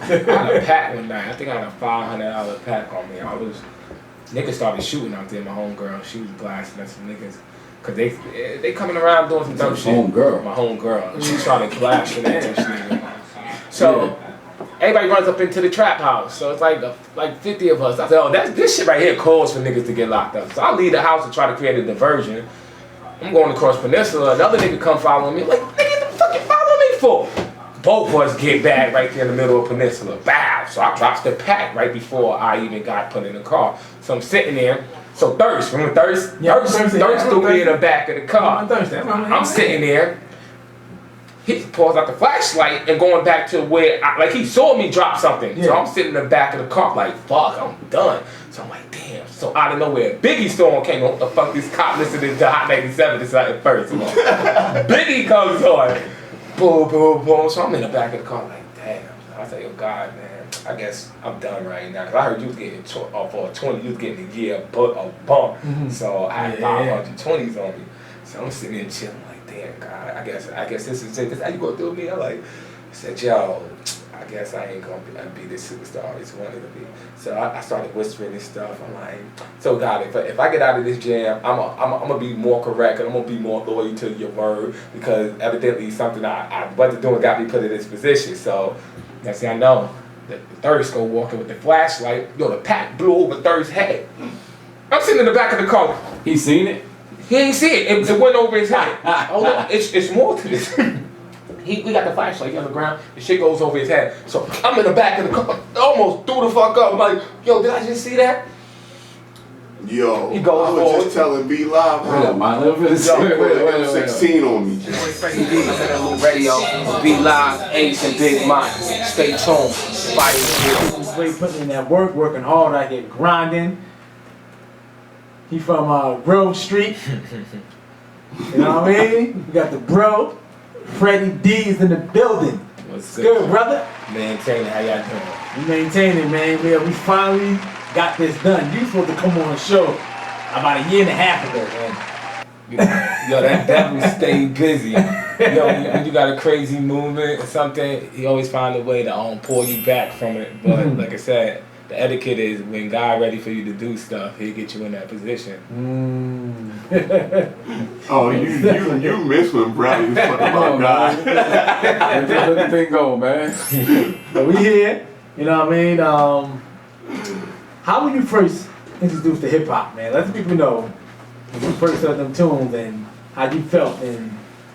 had a pack one night. I think I had a $500 pack on me. Niggas started shooting out there. My homegirl, she was blasting at some niggas. Cause they coming around doing some dumb shit. Homegirl. My homegirl. She started blasting at some niggas. So everybody runs up into the trap house. So it's like 50 of us. I said, oh, this shit right here calls for niggas to get locked up. So I leave the house and try to create a diversion. I'm going across Peninsula. Another nigga come following me. Like, nigga, what the fuck you following me for? Both of us get back right there in the middle of Peninsula. Bow. So I drops the pack right before I even got put in the car. So I'm sitting there. So Thirst, remember Thirst? Yeah, Thirst threw me in the back of the car. I'm sitting there. He pulls out the flashlight and going back to where, like he saw me drop something. Yeah. So I'm sitting in the back of the car like, fuck, I'm done. So I'm like, damn. So out of nowhere, Biggie Storm came on. What the fuck this cop listening to Hot 97 decided first. Biggie comes on. Boom, boom, boom. So I'm in the back of the car like, damn. I say, oh God, man. I guess I'm done right now. Cause I heard you was getting for a 20, you was getting a year a bump. So I had 520s on me. So I'm sitting there chilling like, damn God, I guess this is it. This how you gonna do me? I said, yo, I guess I ain't gonna be this superstar I always wanted to be. So I started whispering this stuff. I'm like, so God, if I get out of this jam, I'm gonna be more correct and I'm gonna be more loyal to your word because evidently something I wasn't doing got me put in this position. So next thing I know, the Thirst go walking with the flashlight. Yo, the pack blew over Thirst's head. I'm sitting in the back of the car. He seen it? He ain't see it. It went over his head. Oh no, it's more to this. We got the flashlight on the ground. The shit goes over his head. So I'm in the back of the car, almost threw the fuck up. I'm like, yo, did I just see that? Yo, he goes I was just telling B Live, bro. My little bit of 16 on me. Freddy D, I'm in a little radio. B Live, Ace and Big Mike. Stay tuned. Fire. Putting in that work, working hard out here, grinding. He from Grove Street. You know what I mean? We got the bro. Freddy D is in the building. What's good, brother? Maintaining, how y'all doing? We maintaining, man. We finally got this done. You supposed to come on the show about a year and a half ago, man. Yo, that devil stayed busy. Yo, when you got a crazy movement or something, he always find a way to pull you back from it. But like I said, the etiquette is when God ready for you to do stuff, he'll get you in that position. Oh, you miss when Bradley was talking about God. Let the thing go, man. So we here, you know what I mean? How were you first introduced to hip hop, man? Let the people know when you first heard them tunes and how you felt and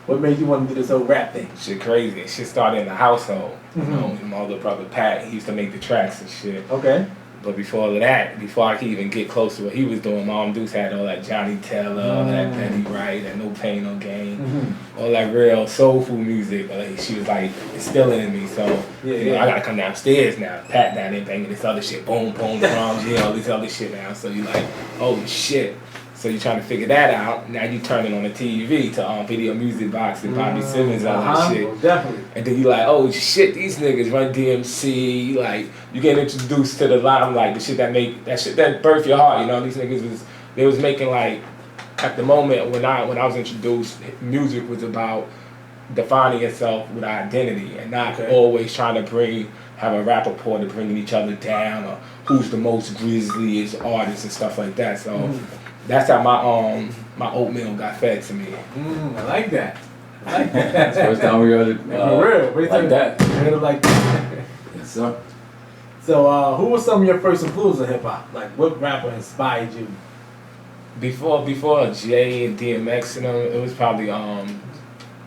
what made you want to do this whole rap thing. Shit crazy. Shit started in the household. You know, my older brother Pat, he used to make the tracks and shit. Okay. But before all of that, before I could even get close to what he was doing, Mom Deuce had all that Johnny Taylor, all that Penny Wright, that No Pain No Gain, all that real soulful music. She was like instilling in me. So you know, I gotta come downstairs now. Pat down there banging this other shit, boom, boom, drums, all this other shit now. So you like, holy shit. So you're trying to figure that out. Now you turn it on the TV to Video Music Box and Bobby Simmons and all that shit. Definitely. And then you like, oh shit, these niggas run DMC. Like you get introduced to the limelight, the shit that birth your heart. You know, these niggas was making like at the moment when I was introduced, music was about defining itself with identity and not always trying to have a rapport to bringing each other down or who's the most grisliest artist and stuff like that. So. That's how my oatmeal got fed to me. I like that. That's the first time we heard it. For real? Like that. Heard it like that. Yes, sir. So, who were some of your first influences in hip hop? Like, what rapper inspired you? Before Jay and DMX and them, it was probably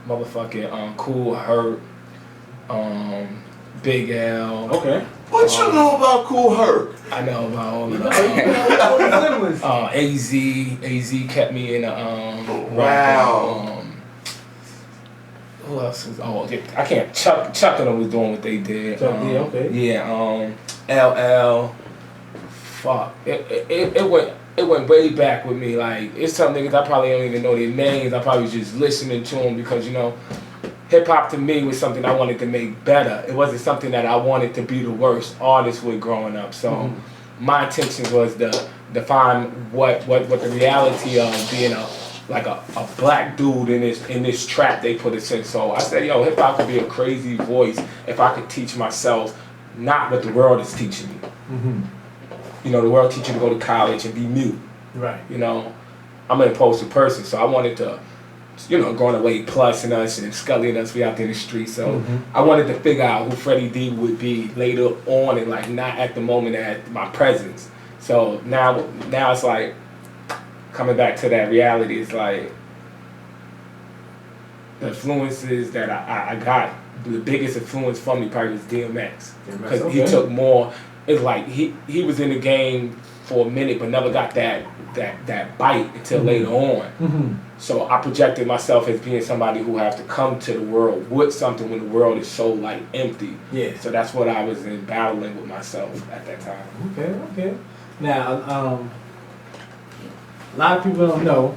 motherfucking Cool Herc, Big L. Okay. What you know about Cool Herc? I know about all of them. AZ kept me in a wow. Who else was? I can't. Chuck and them was doing what they did. Chuck D, okay. Yeah. LL. Fuck. It went way back with me. Like it's some niggas I probably don't even know their names. I probably was just listening to them because hip hop to me was something I wanted to make better. It wasn't something that I wanted to be the worst artist with growing up. So my intention was to define what the reality of being a black dude in this trap they put us in. So I said, yo, hip hop could be a crazy voice if I could teach myself not what the world is teaching me. You know, the world teaches you to go to college and be mute. Right. You know, I'm an impulsive person, so I wanted to, you know, going away Plus and us and Scully and us, we out there in the street. So I wanted to figure out who Freddy D would be later on and like not at the moment at my presence. So now it's like coming back to that reality. It's like the influences that I got. The biggest influence for me probably was DMX because he took more. It's like he was in the game for a minute, but never got that bite until later on. So I projected myself as being somebody who has to come to the world with something when the world is so like empty. Yeah. So that's what I was in battling with myself at that time. Okay. Now, a lot of people don't know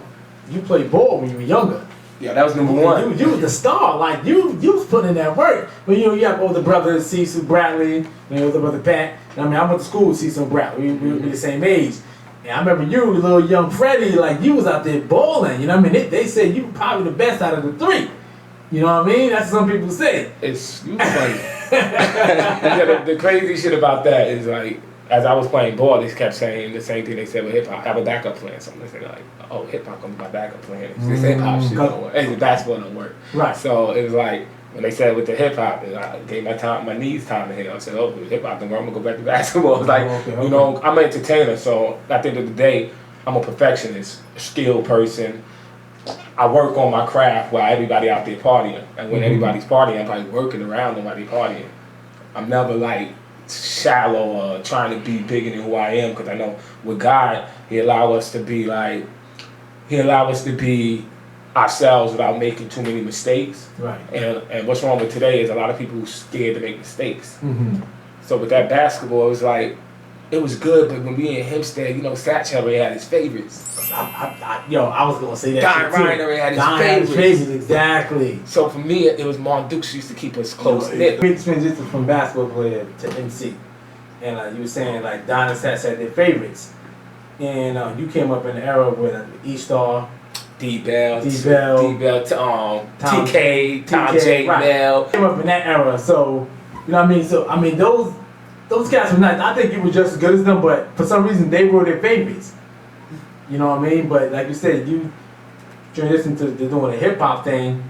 you played ball when you were younger. Yeah, that was number one. You was the star. Like you was putting in that work. But you know, you have older brothers, Cecil, Bradley, older brother Pat. I mean, I went to school with Cecil and Bradley. We were the same age. And I remember you, little young Freddie, like you was out there balling. You know what I mean? They said you were probably the best out of the three. You know what I mean? That's what some people say. It's funny. Yeah, the crazy shit about that is like, as I was playing ball, they kept saying the same thing they said with hip hop. Have a backup plan. Something they said like, oh, hip hop gonna be my backup plan. This hip hop shit don't work. And the basketball don't work. Right. So it was like when they said with the hip hop, I gave my knees time to heal. I said, oh, with hip hop, then I'm gonna go back to basketball. It's like, you know, I'm an entertainer, so at the end of the day, I'm a perfectionist, a skilled person. I work on my craft while everybody out there partying, and when everybody's partying, I'm probably working around nobody partying. I'm never like shallow or trying to be bigger than who I am, because I know with God, He allow us to be ourselves without making too many mistakes. Right. And what's wrong with today is a lot of people scared to make mistakes. So with that basketball, it was like, it was good, but when we in Hempstead, you know, Satch already had his favorites. I was gonna say that. Don Ryan already had his favorites. Exactly. So for me, it was Mon Dukes used to keep us close knit. Big transition from basketball player to MC, and you were saying like Don and Satch had their favorites, and you came up in the era with E-Star, D-Bell, TK, Tom J. Bell. Came up in that era, so you know what I mean. So I mean those cats were nice. I think you were just as good as them, but for some reason they were their favorites. You know what I mean? But like you said, you transitioned to doing a hip hop thing.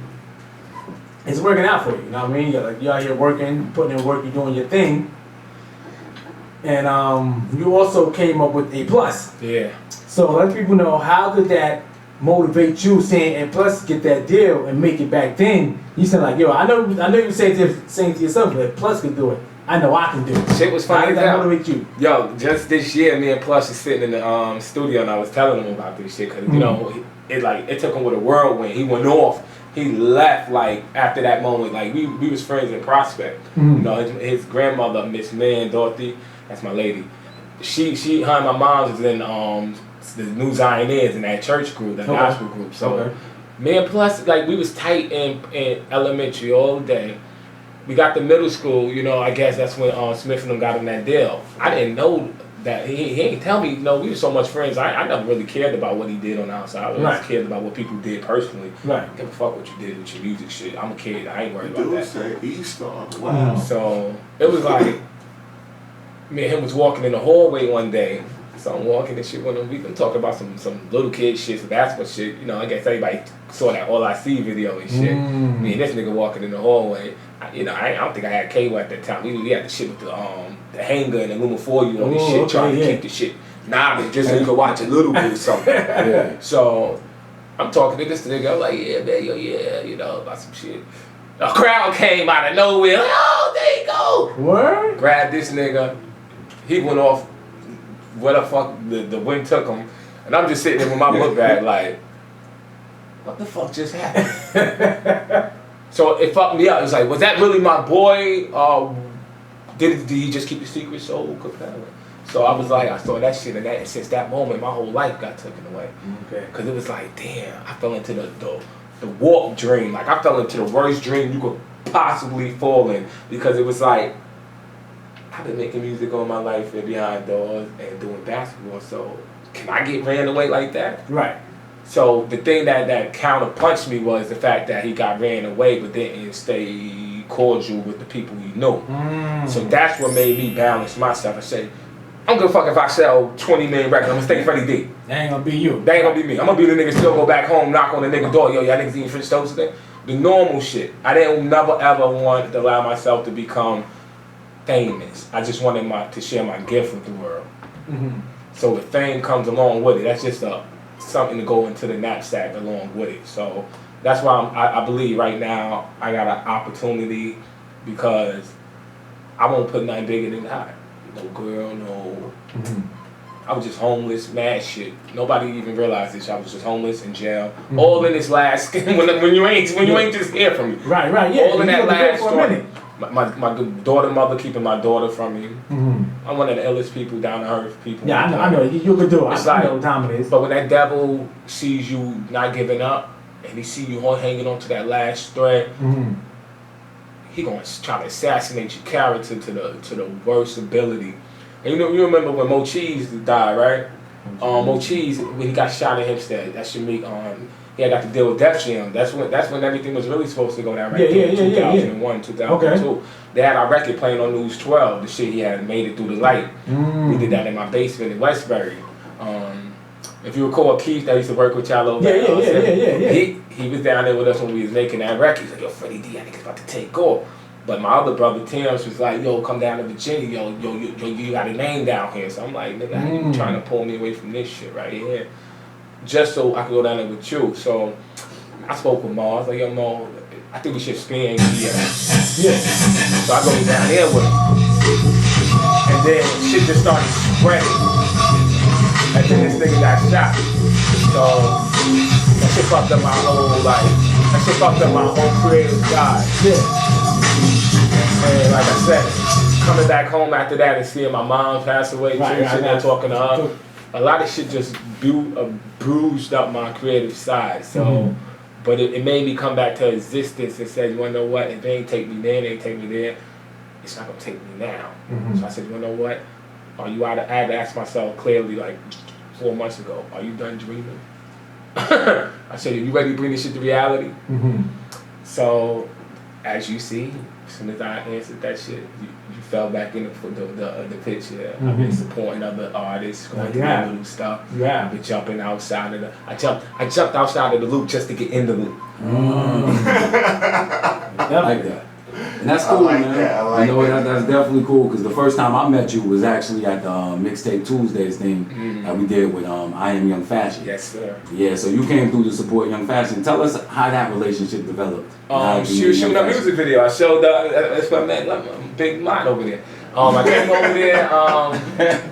It's working out for you. You know what I mean? You're out here working, putting in work, you're doing your thing. And you also came up with A+. Yeah. So let people know, how did that motivate you, saying A+ get that deal and make it back then? You said like, yo, I know you were saying to yourself that A+ could do it. I know I can do it. Shit was funny. How did that motivate you? Yo, just this year, me and Plush was sitting in the studio and I was telling him about this shit, because you know, it took him with a whirlwind. He went off. He left like after that moment. Like we was friends in Prospect. You know, his grandmother, Miss Man Dorothy, that's my lady. Her and my mom was in the New Zioners in that church group, that gospel group. So me and Plush, like we was tight in elementary all day. We got to middle school, you know, I guess that's when Smith and them got him that deal. I didn't know that. He ain't tell me, we were so much friends. I never really cared about what he did on the outside. I just cared about what people did personally. Right. Give a fuck what you did with your music shit. I'm a kid. I ain't worried about that. Say E-Star. Wow. So it was like, me and him was walking in the hallway one day. So I'm walking and shit with him. We been talking about some little kid shit, some basketball shit. You know, I guess everybody saw that All I See video and shit. Me and this nigga walking in the hallway. I don't think I had cable at that time. We had the shit with the hanger and the aluminum foil on this shit, trying to keep the shit nodding just so you could watch a little bit or something. So I'm talking to this nigga. I'm like, yeah, man, you know, about some shit. A crowd came out of nowhere. Like, oh, there you go. What? Grabbed this nigga. He went off. Where the fuck the wind took him, and I'm just sitting there with my book bag like, what the fuck just happened? So it fucked me up. It's like, was that really my boy? Did he just keep the secret so compelling? So I was like, I saw that shit, and since that moment, my whole life got taken away. Because it was like, damn, I fell into the warped dream. Like I fell into the worst dream you could possibly fall in, because it was like, I've been making music all my life and behind doors and doing basketball, so can I get ran away like that? Right. So the thing that counter punched me was the fact that he got ran away but didn't stay cordial with the people he knew. So that's what made me balance myself. I said, I don't give a fuck if I sell 20 million records. I'm gonna stay Freddy D. That ain't gonna be you. That ain't gonna be me. I'm gonna be the nigga still go back home, knock on the nigga door. Yo, y'all niggas eating French toast today? The normal shit. I didn't never ever want to allow myself to become famous. I just wanted to share my gift with the world. So the fame comes along with it. That's just something to go into the knapsack along with it. So that's why I believe right now I got an opportunity because I won't put nothing bigger than that. No girl, no. I was just homeless, mad shit. Nobody even realized this. I was just homeless in jail. All in this last when you ain't just hear from me. Right, yeah. All in that last story. My daughter mother keeping my daughter from me. I'm one of the illest people, down to earth people. Yeah, I know. You can do it. I know what time it is. But when that devil sees you not giving up and he see you hanging on to that last thread, he gonna try to assassinate your character to the worst ability. And you remember when Mo Cheese died, right? Mo Cheese, when he got shot in Hempstead, that should make he had got to deal with Def Jam. That's when everything was really supposed to go down right there. 2001, 2002. Okay. They had our record playing on News 12. The shit he had made it through the light. We did that in my basement in Westbury. If you recall Keith that used to work with y'all over there. He was down there with us when we was making that record. He's like, yo, Freddy D, I think it's about to take off. But my other brother, Terrence, was like, yo, come down to Virginia. Yo, you got a name down here. So I'm like, nigga, how you trying to pull me away from this shit right here? Just so I could go down there with you. So I spoke with Mo. I was like, yo, Mo, I think we should spin here. Yeah. So I go down there with him. And then shit just started spreading. And then this nigga got shot. So that shit fucked up my whole life. That shit fucked up my whole creative side. Yeah. And like I said, coming back home after that and seeing my mom pass away, sitting there talking to her, a lot of shit just bruised up my creative side. So, but it made me come back to existence and say, you wanna know what? If they ain't take me there, they ain't take me there, it's not gonna take me now. So I said, you wanna know what? I had to ask myself clearly, like 4 months ago, are you done dreaming? I said, are you ready to bring this shit to reality? So, as you see, as soon as I answered that shit, you fell back in the picture. I've been supporting other artists, going through little stuff. I've been jumping outside of I jumped outside of the loop just to get in the loop. I like that. And that's cool, man. That's definitely cool because the first time I met you was actually at the Mixtape Tuesdays thing that we did with I Am Young Fashion. Yes, sir. Yeah, so you came through to support Young Fashion. Tell us how that relationship developed. Shooting a music video. I showed that's what I met Big Mott over there. I came over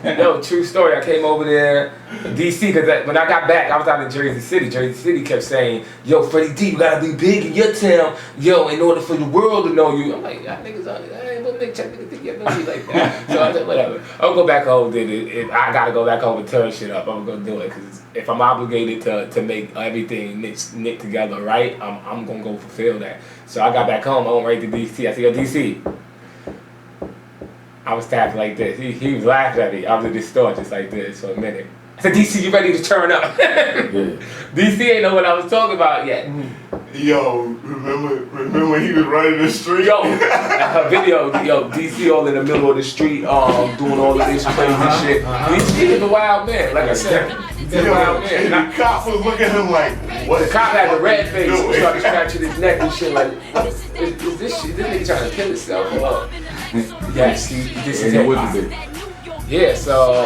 there, yo, true story, I came over there, DC, because when I got back, I was out in Jersey City. Jersey City kept saying, yo, Freddy D, you gotta be big in your town, yo, in order for the world to know you. I'm like, y'all niggas on it, I ain't gonna make check niggas think you know me like that. So I said, whatever. I'll go back home, if I gotta go back home and turn shit up, I'm gonna do it, because if I'm obligated to make everything knit together right, I'm gonna go fulfill that. So I got back home, I went right to DC. I said, yo, DC. I was tapping like this. He was laughing at me. I was in this store just like this for a minute. I said, DC, you ready to turn up? DC ain't know what I was talking about yet. Yo, remember when he was running the street? Yo, her video, DC all in the middle of the street, doing all of this crazy shit. DC is a wild man, like I said. He's a wild man. And the cop was looking at him like, what? The cop had the red face. He started scratching his neck and shit like, is this shit? This nigga trying to kill himself or what? Yes, this is it. Yeah, so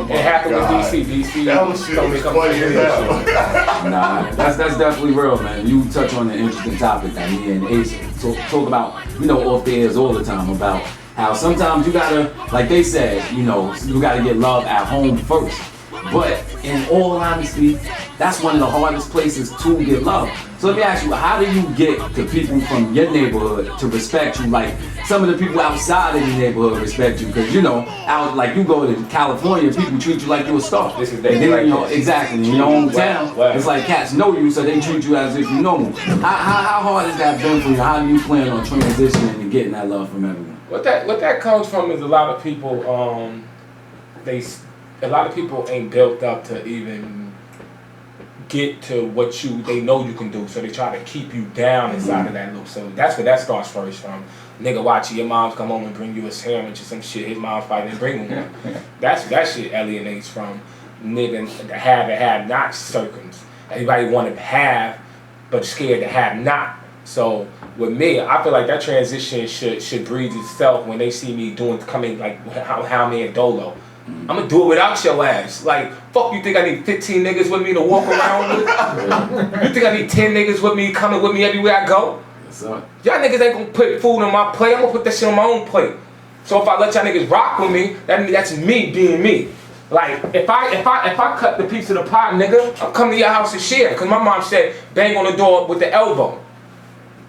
it happened with DC. DC that was shit was funny as hell. Nah, that's definitely real, man. You touch on an interesting topic that me and Ace talk about, off the airs all the time about how sometimes you gotta, like they said, you gotta get love at home first. But in all honesty, that's one of the hardest places to get love. So let me ask you, how do you get the people from your neighborhood to respect you? Like some of the people outside of your neighborhood respect you, because out like you go to California, people treat you like you're a star. This is exactly in your hometown. It's like cats know you, so they treat you as if you know them. How hard has that been for you? How do you plan on transitioning and getting that love from everyone? What that comes from is a lot of people a lot of people ain't built up to even get to what they know you can do, so they try to keep you down inside of that loop. So that's where that starts first from. Nigga watching your mom come home and bring you a sandwich or some shit, his mom probably didn't bring him one. That shit alienates from nigga the have not circles. Everybody want to have, but scared to have not. So with me, I feel like that transition should breed itself when they see me coming like how me and Dolo. I'm gonna do it without your ass. Like, fuck, you think I need 15 niggas with me to walk around with? You think I need 10 niggas with me, coming with me everywhere I go? Y'all niggas ain't gonna put food on my plate. I'm gonna put that shit on my own plate. So if I let y'all niggas rock with me, that's me being me. Like, if I cut the piece of the pie, nigga, I'm coming to your house to share. Cause my mom said, bang on the door with the elbow.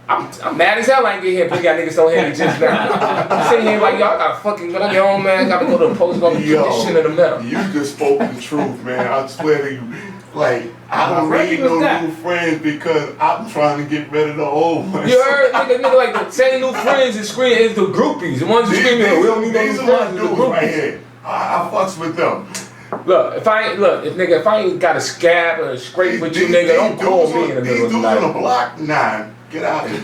I'm mad as hell I ain't get here and put y'all niggas so heavy just now. I'm sitting here like, y'all gotta fucking, when I get home, man, gotta go to the post office and put this shit in the mail. You just spoke the truth, man. I swear to you. Like, I don't need no new friends because I'm trying to get rid of the old ones. You heard? Nigga, like, saying new friends is the groupies. The ones who screaming, we don't need no new friends, the groupies. Right here. I fucks with them. Look, if I ain't got a scab or a scrape with you, nigga, don't call me in the middle of the night. These dudes on the block, nah. Get out of here.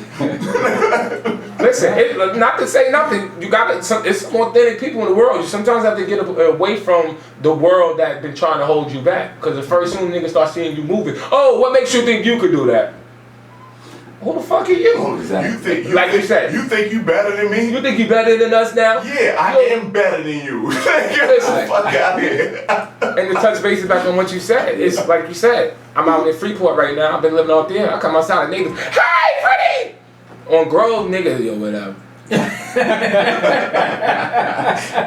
Listen, not to say nothing, it's some authentic people in the world. You sometimes have to get away from the world that been trying to hold you back. Because the first soon niggas start seeing you moving, oh, what makes you think you could do that? Who the fuck are you? Oh, exactly. You said. You think you better than me? You think you better than us now? Yeah, I am better than you. Get the fuck out of here. And to touch bases back on what you said, it's like you said, I'm out in Freeport right now. I've been living out there. I come outside and neighbors, hi, Freddy! On Grove, nigga, yo, whatever.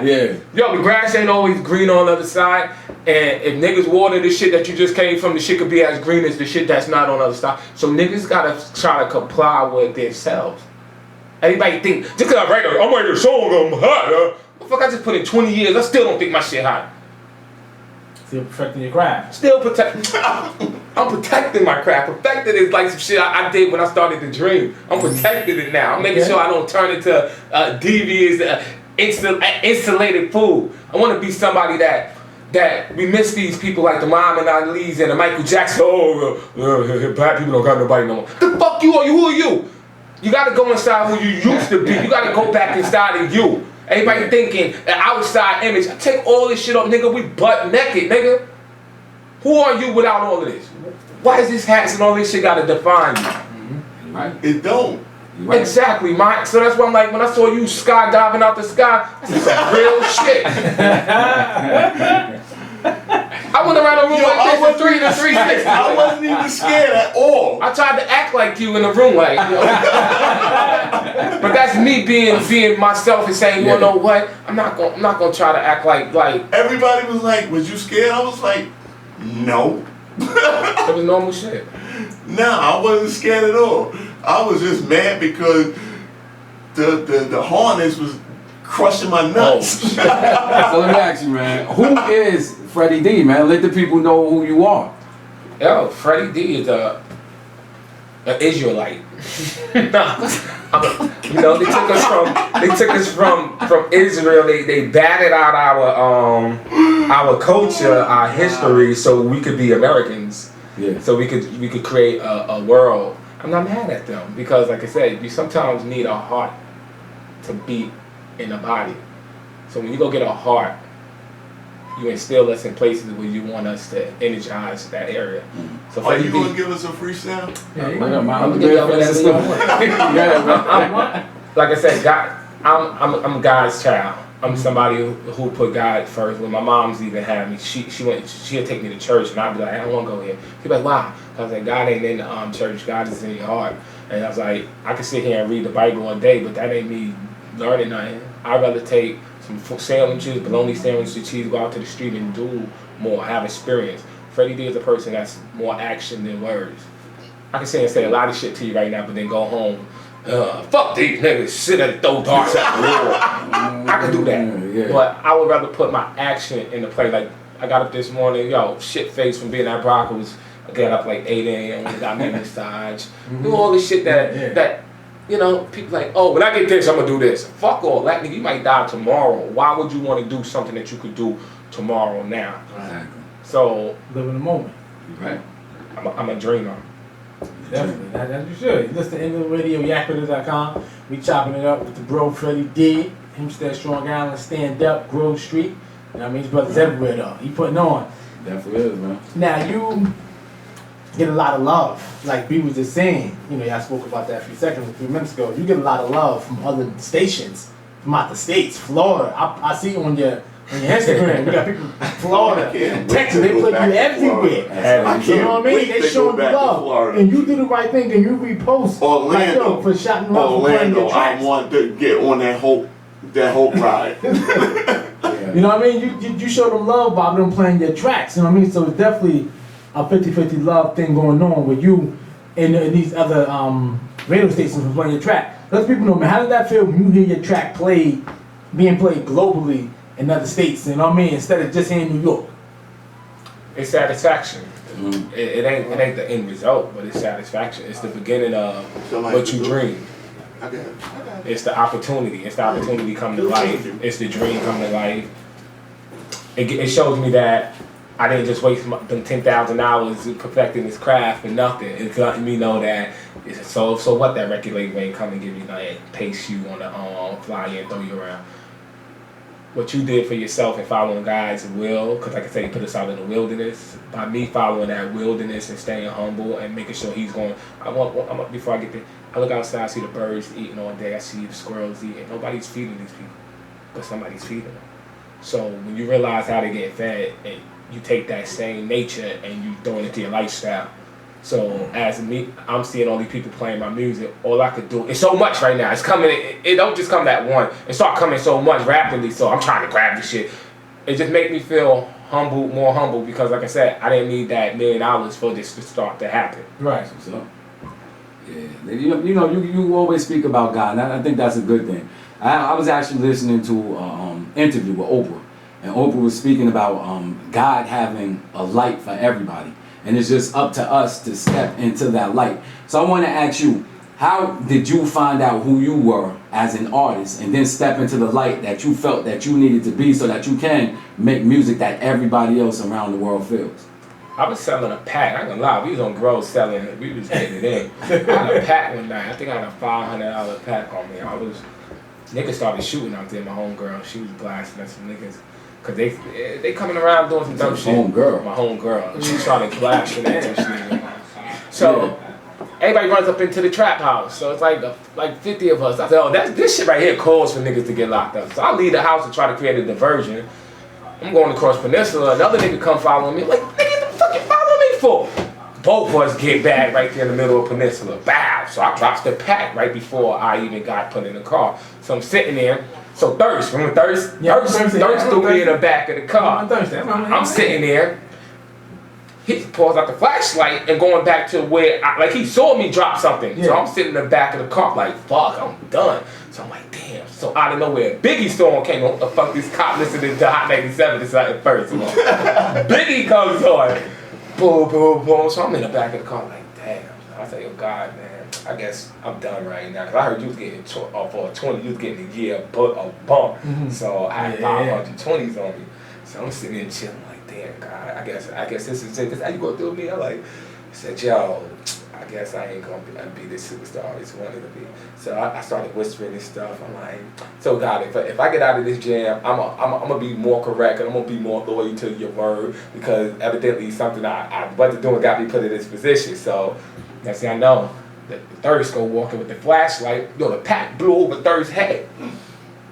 Yeah. Yo, the grass ain't always green on the other side. And if niggas water the shit that you just came from, the shit could be as green as the shit that's not on the other side. So niggas gotta try to comply with themselves. Everybody think, just cause I'm writing a song, I'm hot, What the fuck, I just put in 20 years, I still don't think my shit hot. Still perfecting your craft. Still protecting. I'm protecting my craft. Perfected is like some shit I did when I started to dream. I'm protecting it now. I'm making sure I don't turn into devious, insulated food. I want to be somebody that we miss these people like the Muhammad Ali's and the Michael Jackson. Black people don't got nobody no more. The fuck you are? Who are you? You gotta go inside who you used to be. You gotta go back inside of you. Everybody thinking an outside image. I take all this shit off, nigga. We butt naked, nigga. Who are you without all of this? Why is this hats and all this shit gotta define you? Mm-hmm. Right? It don't. Right. Exactly, Mike. So that's why I'm like, when I saw you skydiving out the sky, that's some real shit. I went around the room like this for 360. I wasn't even scared at all. I tried to act like you in the room, like, you know. But that's me being myself and saying, you know what? I'm not gonna try to act like. Everybody was like, was you scared? I was like, no. It was normal shit. No, I wasn't scared at all. I was just mad because the harness was crushing my nuts. So let me ask you, man, who is Freddy D, man? Let the people know who you are. Yo, Freddy D is an Israelite. You know, they took us from Israel. They batted out our culture, our history, so we could be Americans. Yeah. So we could create a world. I'm not mad at them because, like I said, you sometimes need a heart to beat in a body. So when you go get a heart, you instill us in places where you want us to energize that area. So are you gonna give us a freestyle? Yeah, I'm gonna give y'all whatever you want. Like I said, God, I'm God's child. I'm somebody who put God first. When my mom's even had me, she'd take me to church, and I'd be like, I don't want to go here. She'd be like, why? I was like, God ain't in the church. God is in your heart. And I was like, I can sit here and read the Bible all day, but that ain't me learning nothing. I'd rather take some sandwiches, bologna sandwiches, cheese, go out to the street and do more, have experience. Freddy D is a person that's more action than words. I can sit and say a lot of shit to you right now, but then go home. Fuck these niggas, sit and throw darts at the wall. I can do that. Yeah. But I would rather put my action into play. Like, I got up this morning, shit faced from being at Broncos. I got up like 8 a.m. got me a massage. Do all this shit that people like, oh, when I get this, I'm gonna do this. Fuck all that, nigga. You might die tomorrow. Why would you want to do something that you could do tomorrow now? Exactly. So live in the moment. Right. I'm a dreamer. Definitely, that's you should. You listen to England Radio, yakwater.com. We chopping it up with the bro Freddy D. Hempstead, Strong Island, Stand Up, Grove Street. You know what I mean? His brothers everywhere though. He putting on. Definitely is, man. Now you get a lot of love. Like B was just saying, you know, y'all spoke about that a few minutes ago. You get a lot of love from other stations, from out the states, Florida. I see on your Instagram, you got people from Florida, Texas, they put you everywhere. You know what I mean? They showing you love. And you do the right thing and you repost Orlando, like, yo, for shouting love for playing your tracks. I want to get on that hope ride. You know what I mean? You show them love by them playing your tracks. You know what I mean? So it's definitely a 50-50 love thing going on with you and these other radio stations for playing your track. Let people know, man, how does that feel when you hear your track being played globally in other states, you know what I mean, instead of just here in New York? It's satisfaction. It ain't the end result, but it's satisfaction. It's the beginning of what you dream. It's the opportunity. It's the opportunity come to life. It's the dream come to life. It shows me that I didn't just waste them 10,000 hours perfecting this craft for nothing. It's letting me know that so what, that record label ain't come and give you like pace you on the fly and throw you around. What you did for yourself and following God's will, because like I said, He put us out in the wilderness. By me following that wilderness and staying humble and making sure He's going, before I get there, I look outside, I see the birds eating all day, I see the squirrels eating. Nobody's feeding these people, but somebody's feeding them. So when you realize how they get fed, and you take that same nature and you throw it into your lifestyle. So as me, I'm seeing all these people playing my music. All I could do, it's so much right now. It's coming. It don't just come that one. It start coming so much rapidly. So I'm trying to grab this shit. It just make me feel humble, more humble, because like I said, I didn't need that $1 million for this to start to happen. Right. So, yeah, you always speak about God, and I think that's a good thing. I was actually listening to an interview with Oprah, and Oprah was speaking about God having a light for everybody. And it's just up to us to step into that light. So I want to ask you, how did you find out who you were as an artist and then step into the light that you felt that you needed to be so that you can make music that everybody else around the world feels? I was selling a pack. I ain't gonna lie, we was on Grove selling it. We was getting it in. I had a pack one night. I think I had a $500 pack on me. Niggas started shooting out there. My homegirl, she was blasting at some niggas. Cause they coming around doing some dumb shit. My homegirl. She started blasting at some shit. So everybody runs up into the trap house. So it's like 50 of us. I said, oh, this shit right here calls for niggas to get locked up. So I leave the house and try to create a diversion. I'm going across Peninsula. Another nigga come following me. Like, nigga, what the fuck you following me for? Both of us get back right there in the middle of Peninsula. Bow. So I drops the pack right before I even got put in the car. So I'm sitting there. So Thirst, remember Thirst? Yeah, Thirst threw me in the back of the car. I'm sitting there. He pulls out the flashlight and going back to where, he saw me drop something. Yeah. So I'm sitting in the back of the car like, fuck, I'm done. So I'm like, damn. So out of nowhere, Biggie Storm came on. Fuck, this cop listening to Hot 97 decided first. Biggie comes on. Boom, boom, boom. So I'm in the back of the car like, damn. I say, oh God, man. I guess I'm done right now. Cause I heard you was getting for a 20, you was getting a year a bump. Mm-hmm. So I had 520s on me. So I'm sitting there chilling like, damn God, I guess this is it. This how you gonna do me? I said, yo, I guess I ain't gonna be this superstar I always wanted to be. So I started whispering this stuff. I'm like, so God, if I get out of this jam, I'm gonna be more correct and I'm gonna be more loyal to your word, because evidently something I wasn't doing got me put in this position. So next thing I know, the Thirst go walking with the flashlight. Yo, the pack blew over Thirst's head.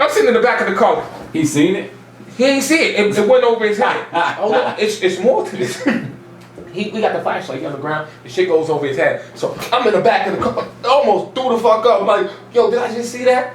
I'm sitting in the back of the car. He seen it? He ain't see it. It went over his head. Oh no, it's more to this. We got the flashlight on the ground. The shit goes over his head. So I'm in the back of the car, almost threw the fuck up. I'm like, yo, did I just see that?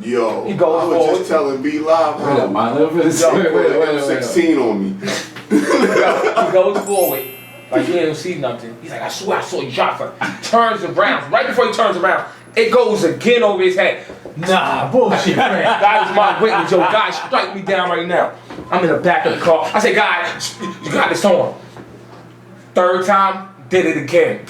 Yo, he goes I was just telling B Live, bro. Wait, 16 on me. He goes forward. Like, he didn't see nothing. He's like, I swear I saw you drop it. Turns around. Right before he turns around, it goes again over his head. Nah, bullshit, man. God is my witness. Yo, God, strike me down right now. I'm in the back of the car. I say, God, you got this on. Third time, did it again.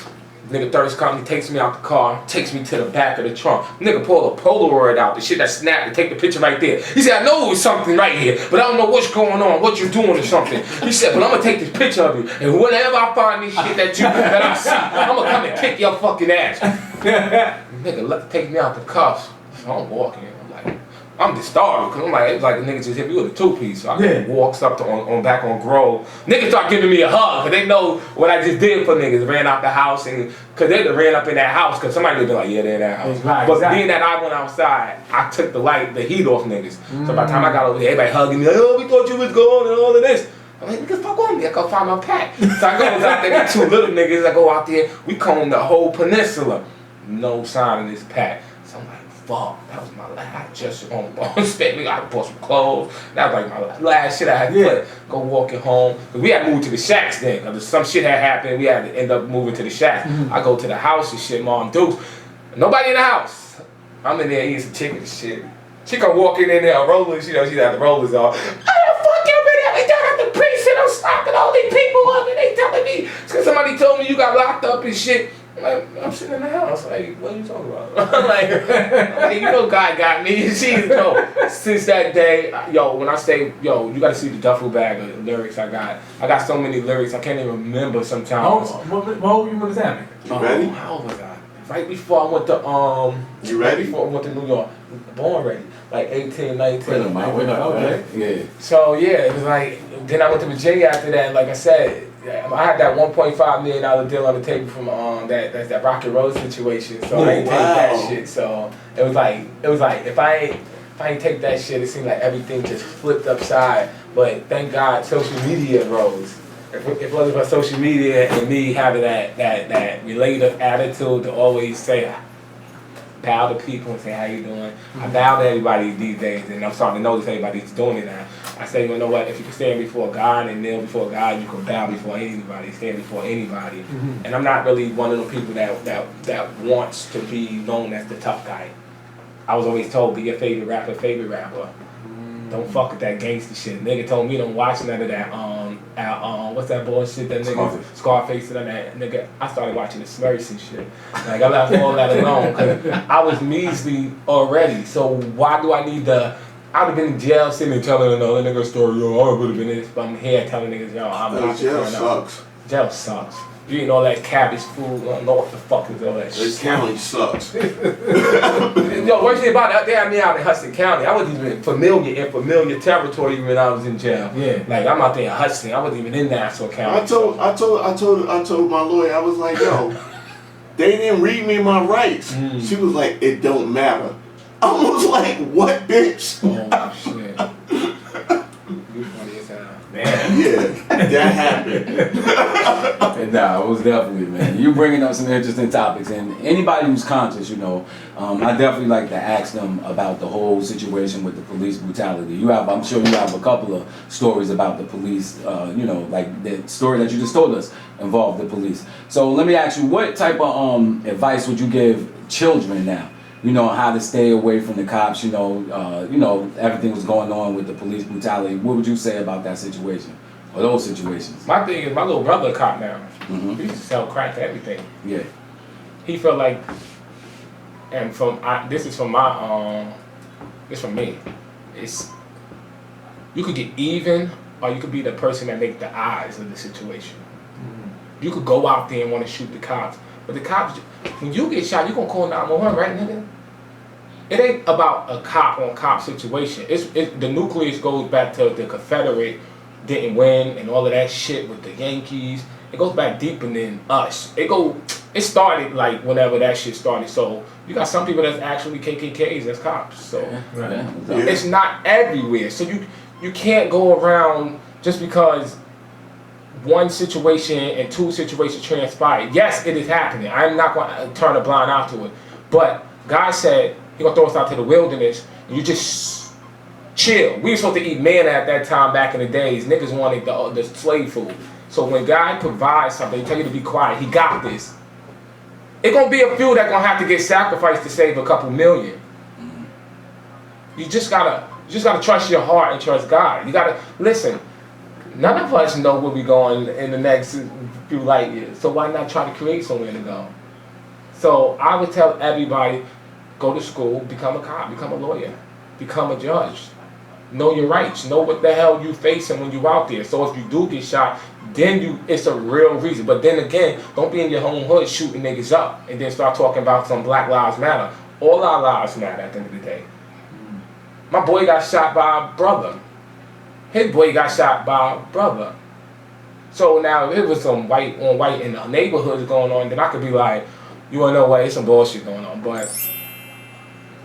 Nigga thirst company takes me out the car, takes me to the back of the trunk. Nigga pull a Polaroid out, the shit that snapped and take the picture right there. He said, I know it was something right here, but I don't know what's going on, what you're doing or something. He said, but I'm gonna take this picture of you, and whenever I find this shit that I see, I'm gonna come and kick your fucking ass. Nigga take me out the cuffs. So I'm walking. I'm just startled because I'm like, it was like the nigga just hit me with a two-piece. So I walks up to on back on Grove. Niggas start giving me a hug because they know what I just did for niggas. Ran out the house and because they ran up in that house because somebody would be like, yeah, they're in that house. Right, but being that I went outside, I took the heat off niggas. So by the time I got over there, everybody hugging me like, oh, we thought you was gone and all of this. I'm like, niggas fuck on me. I go find my pack. So I go out there, got two little niggas. I go out there. We comb the whole peninsula. No sign of this pack. So I'm like, fuck, that was my last. I just spent me. I bought some clothes. That was like my last shit I had to put. Go walking home. We had moved to the shacks then. Cause some shit had happened. We had to end up moving to the shacks. I go to the house and shit. Mom Dukes. Nobody in the house. I'm in there eating some chicken and shit. She come walking in there, rollers. You know, she had the rollers on. How the fuck you been at me down at the precinct? I'm slapping all these people up and they telling me because somebody told me you got locked up and shit. I'm sitting in the house, like, what are you talking about? I'm like, you know God got me. Since that day, when I say, you gotta see the duffel bag of lyrics I got. I got so many lyrics, I can't even remember sometimes. What old you was that? You ready? How old was I? Right before I went to, You ready? Right before I went to New York. Born ready. Like 18, 19. Okay. Yeah. So, yeah, it was like, then I went to Virginia after that, and like I said, I had that $1.5 million deal on the table from that Rocket Road situation, so I ain't take that shit. So it was like if I ain't take that shit, it seemed like everything just flipped upside. But thank God social media rose. If it wasn't for social media and me having that relative attitude to always say bow to people and say how you doing, I bow to everybody these days, and I'm starting to notice everybody's doing it now. I say, you know what, if you can stand before God and kneel before God, you can bow before anybody, stand before anybody. And I'm not really one of the people that wants to be known as the tough guy. I was always told, be your favorite rapper. Don't fuck with that gangster shit. Nigga told me don't watch none of that, what's that bullshit that nigga, Scarface and that nigga. I started watching the Smurfs and shit. Like I left all that alone, because I was measly already. So why do I need to, I would have been in jail sitting and telling another nigga story, I would have been in this, but I'm here telling niggas, I'm not. Jail sucks. Jail sucks. You eating all that cabbage food, I don't know what the fuck is all that shit. This county sucks. Worst thing about it, they had me out in Hudson County. I wasn't even in familiar territory when I was in jail. Yeah. Like I'm out there in Hudson. I wasn't even in Nassau County. I told my lawyer, I was like, yo, they didn't read me my rights. She was like, it don't matter. I was like, what, bitch? Oh shit. You funny as hell. Man. Yeah, that happened. Nah, it was definitely, man. You bringing up some interesting topics, and anybody who's conscious, I definitely like to ask them about the whole situation with the police brutality. I'm sure you have a couple of stories about the police, like the story that you just told us involved the police. So let me ask you, what type of advice would you give children now? How to stay away from the cops, everything was going on with the police brutality. What would you say about that situation or those situations? My thing is, my little brother a cop now. He used to sell crack to everything. Yeah. He felt like, and this is from me. It's, you could get even, or you could be the person that make the eyes of the situation. You could go out there and want to shoot the cops, but the cops, when you get shot, you gonna call 911, right, nigga? It ain't about a cop on cop situation. The nucleus goes back to the Confederate didn't win and all of that shit with the Yankees. It goes back deeper than us. It started like whenever that shit started. So you got some people that's actually KKKs as cops. So it's not everywhere. So you can't go around just because one situation and two situations transpired. Yes, it is happening. I'm not going to turn a blind eye to it. But God said He going to throw us out to the wilderness and you just chill. We were supposed to eat manna at that time back in the days. Niggas wanted the slave food. So when God provides something, He tell you to be quiet. He got this. It's going to be a few that going to have to get sacrificed to save a couple million. You just got to trust your heart and trust God. You got to, listen, None of us know where we're going in the next few light years. So why not try to create somewhere to go? So I would tell everybody, go to school, become a cop, become a lawyer, become a judge. Know your rights. Know what the hell you facing when you out there. So if you do get shot, then it's a real reason. But then again, don't be in your home hood shooting niggas up and then start talking about some Black Lives Matter. All our lives matter at the end of the day. My boy got shot by a brother. His boy got shot by a brother. So now if it was some white on white in the neighborhoods going on, then I could be like, you wanna know what, there's some bullshit going on. But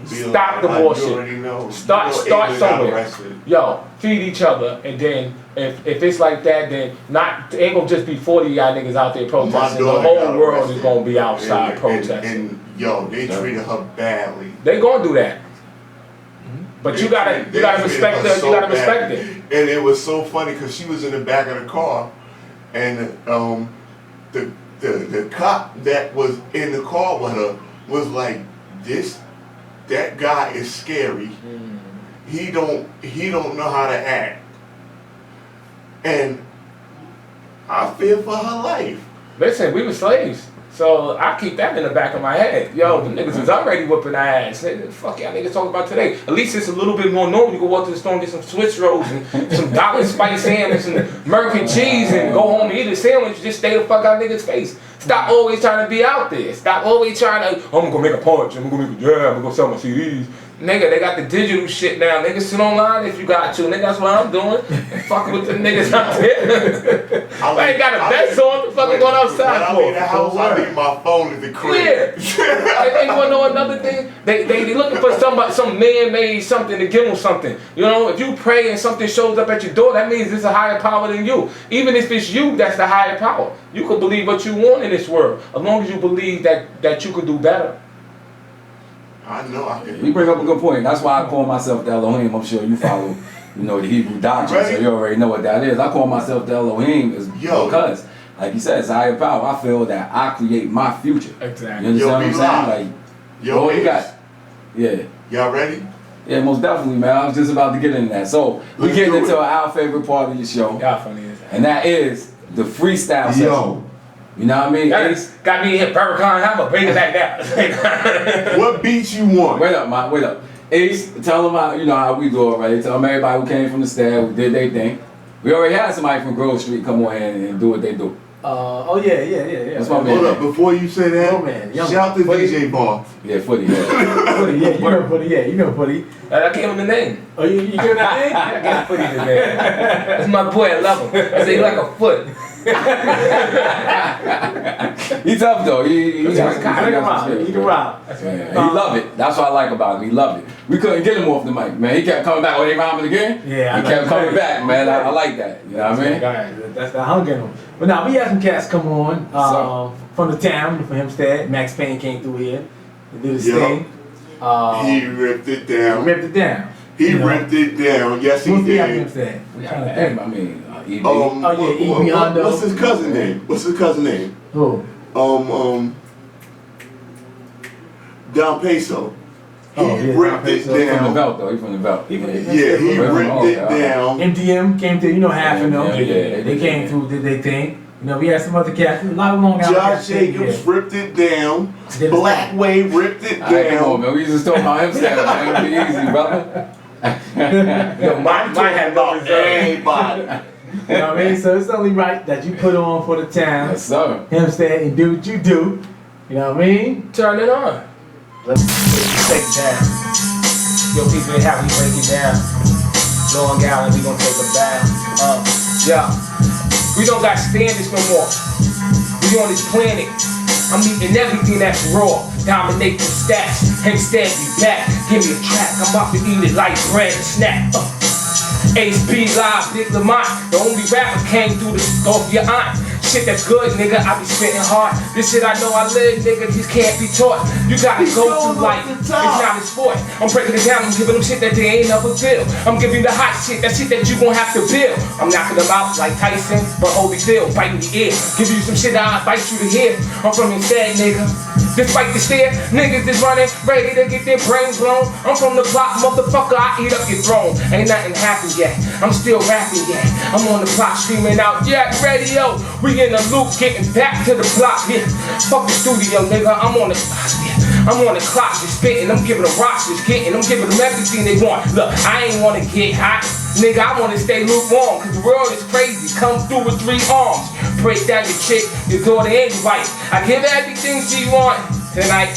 stop the bullshit. Start somewhere. Yo, feed each other, and then if it's like that, then ain't gonna just be 40 of y'all niggas out there protesting. The whole world is gonna be outside protesting. And yo, they treated her badly. They gonna do that. But you gotta respect it. You gotta respect it. And it was so funny because she was in the back of the car, and the cop that was in the car with her was like, that guy is scary. He don't know how to act. And I fear for her life. Listen, we were slaves. So I keep that in the back of my head. Yo, the niggas is already whooping our ass. Fuck y'all niggas talking about today. At least it's a little bit more normal. You can walk to the store and get some Swiss rolls and some dollar spice sandwich and American cheese and go home and eat a sandwich. Just stay the fuck out of niggas' face. Stop always trying to be out there. Stop always trying to, I'm gonna go make a punch, I'm gonna make a jab, I'm gonna go sell my CDs. Nigga, they got the digital shit now. Niggas sit online if you got to. Nigga, that's what I'm doing. Fucking with the niggas out there. I ain't got a vest on. The fuck going outside for? When I leave the house, I leave my phone at the crib. Yeah. And you wanna know another thing? They looking for some man-made something to give them something. You know, if you pray and something shows up at your door, that means it's a higher power than you. Even if it's you, that's the higher power. You can believe what you want in this world, as long as you believe that you can do better. I know I can. You bring up a good point. That's why I call myself the Elohim. I'm sure you follow, the Hebrew doctrine, so you already know what that is. I call myself the Elohim because, like you said, it's a higher power. I feel that I create my future. Exactly. You understand what I'm saying? Like, you got, yeah. Y'all ready? Yeah, most definitely, man. I was just about to get into that. So we're getting into our favorite part of the show. Y'all funny as hell. And that is the freestyle session. You know what I mean? That got me hit Burricon. I'm gonna bring it back down. What beats you want? Wait up, man. Wait up. Ace, tell them how we do it, right? Tell them everybody who came from the staff, who did their thing. We already had somebody from Grove Street come on here and do what they do. Yeah. That's my man. Hold up, before you say that, shout to Footy. DJ Bar. Yeah, Footy, yeah. Footy, you know Footy. I gave him the name. Oh, you give him that name? I gave Footy the name. That's my boy. I love him. I say he like a foot. He's tough though. He can rob. He love it. That's what I like about him. He loved it. We couldn't get him off the mic, man. He kept coming back. Oh, they rhyming again? Yeah, he kept coming back, man. I like that. You know what I mean? That's the hunger in him. But now we had some cats come on from the town, from Hempstead. Max Payne came through here. He did his thing. He ripped it down. He ripped it down. Yes, he did. Hempstead. I mean, EB. What's his cousin name? Who? Don Peso. He ripped it down. From the belt though. He from the belt. He ripped it down. MDM came through. Half of them. Yeah, they came through. Did they thing? We had some other cats. A lot of long Josh Jacobs ripped it down. Blackway ripped it down. Come on, man. We just talking about Hempstead, man. It'll be easy, brother. Yo, mine had no everybody. You know what I mean? So it's only right that you put on for the town. Yes, sir. Hempstead and do what you do. You know what I mean? Turn it on. Let's take it down. Yo, people ain't how we break it down. Long Island, we gon' take a bath. We don't got standards no more. We on this planet. I'm eating everything that's raw. Dominate the stats. Hempstead be back. Give me a track. I'm about to eat it like bread and snack. Ace B live, Dick Lamont. The only rapper came through the off your aunt. Shit that's good, nigga, I be spitting hard. This shit I know I live, nigga, just can't be taught. You gotta go through life, it's not a sport. I'm breaking it down, I'm giving them shit that they ain't never feel. I'm giving you the hot shit, that shit that you gon' have to build. I'm knocking them out like Tyson, but Holyfield, biting the ear. Give you some shit I'll bite you to hear. I'm from instead, nigga. Despite the stare, niggas is running, ready to get their brains blown. I'm from the block, motherfucker, I eat up your throne. Ain't nothing happened yet, I'm still rapping yet. I'm on the block screaming out, yeah, radio. We in the loop, getting back to the block, yeah. Fuck the studio, nigga, I'm on the clock, just spitting. I'm giving them rosters, getting. I'm giving them everything they want. Look, I ain't wanna get hot, nigga, I wanna stay lukewarm. Cause the world is crazy, come through with 3 arms. Break down your chick, your daughter and your wife. I give her everything she want tonight.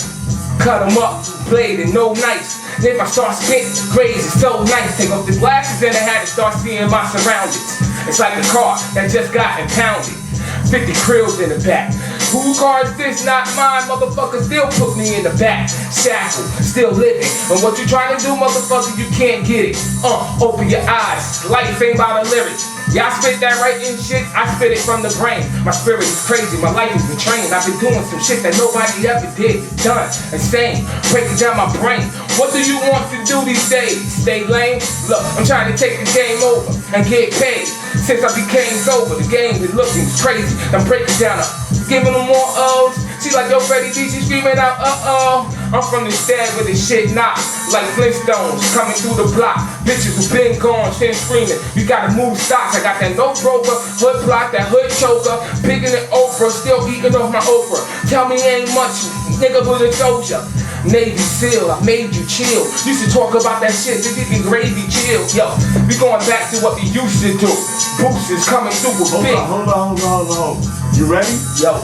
Cut them up, played and no nice. Then if I start spitting, grades is so nice. Take off the glasses and I had to start seeing my surroundings. It's like a car that just got impounded. 50 krills in the back. Who car is this? Not mine, motherfucker. Still put me in the back. Shackled, still living. And what you trying to do, motherfucker, you can't get it. Open your eyes. Life ain't about a lyric. Y'all spit that writing shit, I spit it from the brain. My spirit is crazy, my life has been trained. I've been doing some shit that nobody ever did. It's done, insane, breaking down my brain. What do you want to do these days? Stay lame? Look, I'm trying to take the game over and get paid. Since I became sober, the game is looking crazy. I'm breaking down, giving them more O's. She like, yo, Freddy D, she screaming out, uh-oh. I'm from the stand where the shit knock. Like Flintstones, coming through the block. Bitches who been gone, shit screaming. You gotta move stocks. I got that no broker, hood block, that hood choker. Bigger than Oprah, still eating off my Oprah. Tell me ain't much, nigga was a soldier. Navy SEAL, I made you chill. Used to talk about that shit, this be gravy chill. Yo, we going back to what we used to do. Boots is coming through with big. Hold on. You ready? Yo.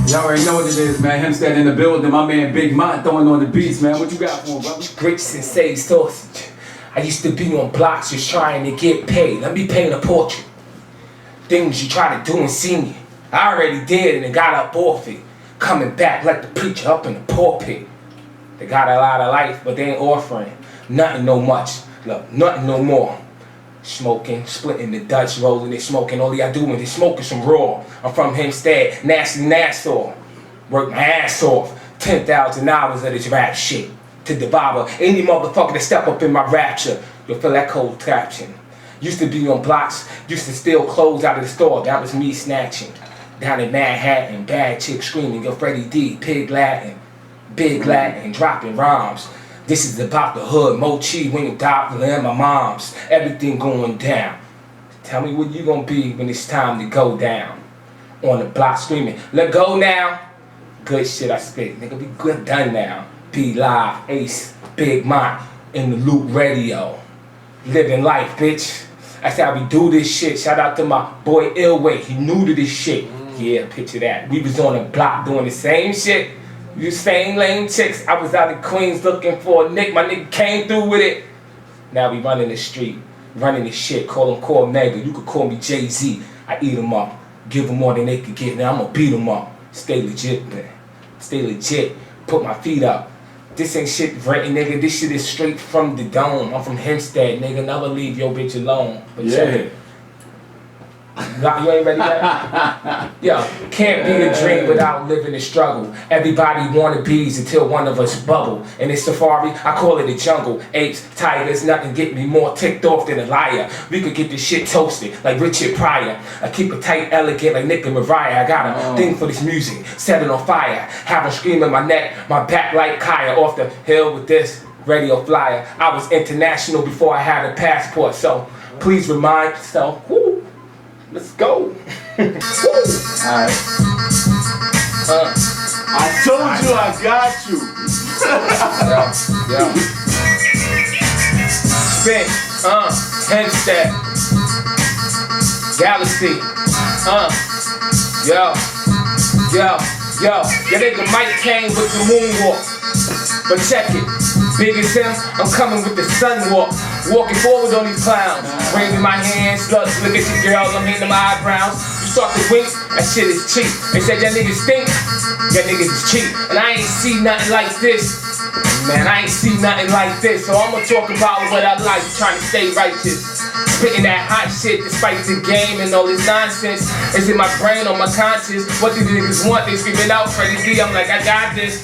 Y'all already know what it is, man. Hempstead in the building. My man Big Mont throwing on the beats, man. What you got for him, brother? Grits and sage sausage. I used to be on blocks just trying to get paid. Let me paint a portrait. Things you try to do and see me. I already did and got up off it. Coming back like the preacher up in the pulpit. They got a lot of life, but they ain't offering nothing no much. Look, nothing no more. Smoking, splitting the Dutch, rolling it, smoking. All I doing is smoking some raw. I'm from Hempstead, nasty Nassau. Work my ass off. 10,000 hours of this rap shit. To devour any motherfucker that step up in my rapture. You'll feel that cold traction. Used to be on blocks, used to steal clothes out of the store. That was me snatching. Down in Manhattan, bad chick screaming, yo, Freddy D, pig Latin, big Latin, dropping rhymes. This is about the hood, mochi, when you doctor and my mom's. Everything going down. Tell me what you gonna be when it's time to go down. On the block screaming, let go now. Good shit I spit, nigga, be good done now. Be live, Ace, Big Mont, in the loop radio. Living life, bitch. That's how we do this shit. Shout out to my boy Illway, he new to this shit. Yeah, picture that. We was on the block doing the same shit. You same lame chicks. I was out in Queens looking for a nick. My nigga came through with it. Now we running the street, running the shit. Call him Core Mega. You could call me Jay-Z. I eat them up, give them more than they could get. Now I'm gonna beat them up. Stay legit, man. Stay legit. Put my feet up. This ain't shit written, nigga. This shit is straight from the dome. I'm from Hempstead, nigga. Never leave your bitch alone. But yeah. You ain't ready yet? Yo, can't be a dream without living the struggle. Everybody wanna bees until one of us bubble. In this safari, I call it a jungle. Apes, tigers, nothing get me more ticked off than a liar. We could get this shit toasted like Richard Pryor. I keep it tight, elegant like Nick and Mariah. I got a thing for this music, set it on fire. Have them screaming my neck, my back like Kaya. Off the hill with this radio flyer. I was international before I had a passport, so please remind yourself, woo. Let's go. Alright. I told you I got you. Yeah. Spin, Hempstead. Galaxy. Yo. Your nigga Mike came with the moonwalk. But check it. Big as him, I'm coming with the sunwalk. Walking forward on these clowns. Waving my hands, look at you girl, I'm hitting my eyebrows. You start to wink, that shit is cheap. They said that niggas stink, that niggas is cheap. And I ain't see nothing like this. Man, I ain't see nothing like this. So I'ma talk about what I like, trying to stay righteous. Spitting that hot shit despite the game and all this nonsense. Is it my brain or my conscience? What do these niggas want? They screaming out Freddy D, I'm like, I got this.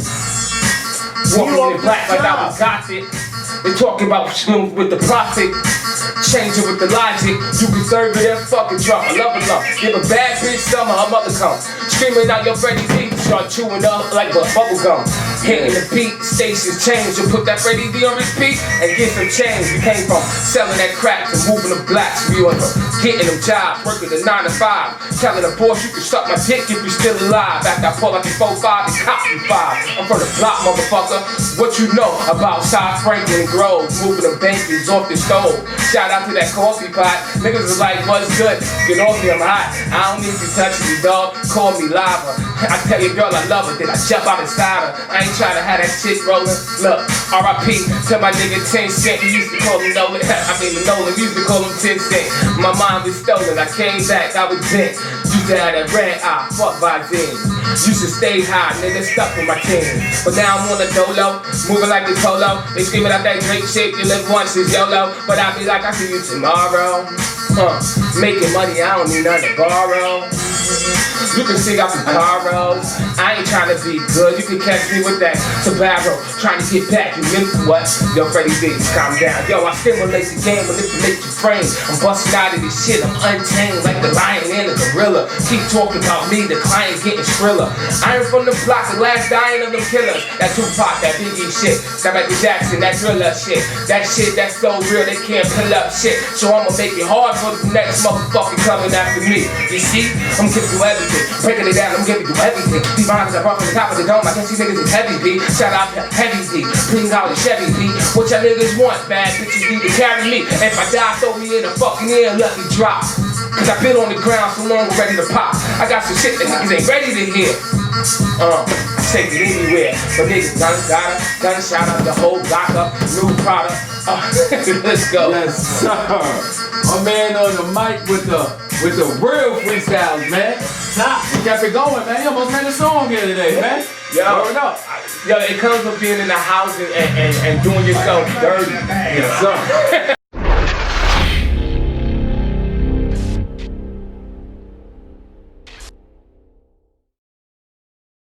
Walking in black like I was got it. They talking about smooth with the profit. Change it with the logic. You can serve it and fucking drop. I love it love. Give a bad bitch summer, her mother come. Screaming out your Freddy D. Start chewing up like a bubble gum. Hitting the beat, stations change. You put that Freddy D on repeat and get some change. We came from selling that crack to moving the blacks. We on getting them jobs, working the 9 to 5. Telling the boss you can suck my dick if you still alive. After I pull out the 4-5 and cop you 5. I'm from the block, motherfucker. What you know about South Franklin Grove? Moving them bankies off the stove. Shout out to that coffee pot. Niggas is like, what's good? Get off me, I'm hot. I don't need you touching me, dog. Call me lava. I tell your girl I love her, then I jump out inside her. I ain't trying to have that shit rolling. Look, R.I.P. to my nigga 10 Cent. He used to call him Nolan. Nolan used to call him 10 Cent. My mind was stolen. I came back, I was bent. Used to have that red eye, fuck by then. Used to stay high, nigga, stuck with my team. But now I'm on the dolo, moving like the polo. They screaming out that great shit, you live once is YOLO. But I be like, I see you tomorrow. Making money, I don't need nothing to borrow. You can sing out the Caros. I ain't trying to be good. You can catch me with that Tabaro. Trying to get back. You remember what? Yo, Freddy D, calm down. Yo, I stimulate the game, manipulate your frame. I'm busting out of this shit. I'm untamed like the lion and the gorilla. Keep talking about me, the client getting shriller. I ain't from the block, the last dying of them killers. That Tupac, that Biggie shit. That Michael Jackson, that Thriller shit. That shit that's so real they can't pull up shit. So I'ma make it hard for the next motherfucker coming after me. You see? I'm giving you everything. Breaking it down, I'm giving you everything. These rhymes are up on the top of the dome. I guess these niggas is heavy B. Shout out to Heavy D. Bring out the Chevy B. What y'all niggas want? Bad bitches need to carry me. If I die, throw me in the fucking air and let me drop. Cause I've been on the ground so long, I'm ready to pop. I got some shit that niggas ain't ready to hear. I take it anywhere. But niggas gotta shout out the whole block up, new product. Let's go. Yes, sir. My man on the mic with the real freestyles, man. We kept it going, man. You almost made a song here today, man. Yo, it comes from being in the house and doing yourself dirty. Yes, sir.